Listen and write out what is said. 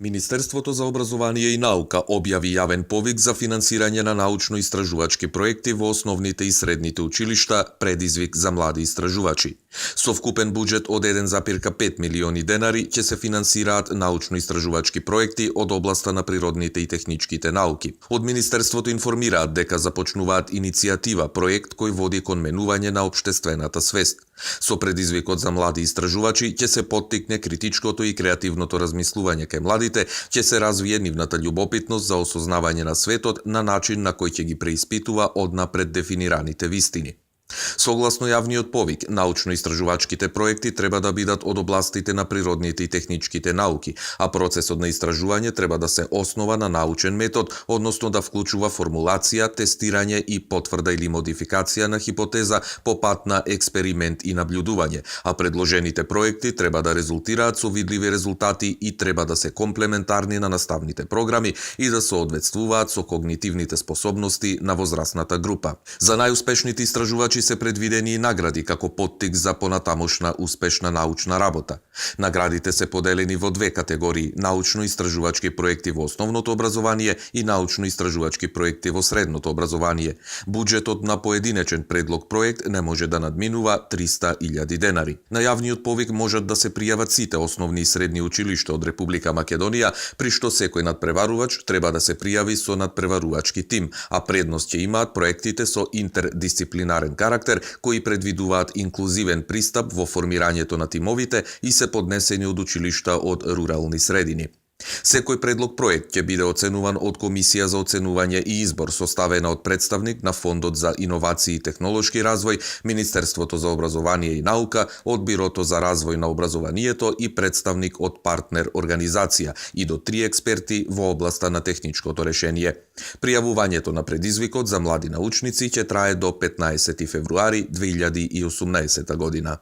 Министерството за образование и наука објави јавен повик за финансирање на научно-истражувачки проекти во основните и средните училишта, предизвик за млади истражувачи. Со вкупен буџет од 1,5 милиони денари ќе се финансираат научно-истражувачки проекти од областа на природните и техничките науки. Од Министерството информираат дека започнуваат иницијатива проект кој води кон менување на општествената свест. Со предизвикот за млади истражувачи ќе се поттикне критичкото и креативното размислување кај младите, ќе се развие нивната љубопитност за осознавање на светот на начин на кој ќе ги преиспитува однапред дефинираните вистини. Согласно јавниот повик, научно-истражувачките проекти треба да бидат од областите на природните и техничките науки, а процесот на истражување треба да се основа на научен метод, односно да вклучува формулација, тестирање и потврда или модификација на хипотеза по пат на експеримент и наблюдување, а предложените проекти треба да резултираат со видливи резултати и треба да се комплементарни на наставните програми и да соодветствуваат со когнитивните способности на возрастната група. За најуспешните истражувачи се предвидени и награди како поттик за понатамошна успешна научна работа. Наградите се поделени во две категории: научно-истражувачки проекти во основното образование и научно-истражувачки проекти во средното образование. Буџетот на поединечен предлог проект не може да надминува 300.000 денари. На јавниот повик можат да се пријават сите основни и средни училишта од Република Македонија, при што секој надпреварувач треба да се пријави со надпреварувачки тим, а предност ќе имаат проектите со интердисциплинарен карактер кои предвидуваат инклузивен пристап во формирањето на тимовите и се поднесени од училишта од рурални средини. Секој предлог проект ќе биде оценуван од Комисија за оценување и избор, составена од представник на Фондот за иновации и технолошки развој, Министерството за образование и наука, од Бирото за развој на образованието и представник од партнер организација и до 3 експерти во областа на техничкото решение. Пријавувањето на предизвикот за млади научници ќе трае до 15 февруари 2018 година.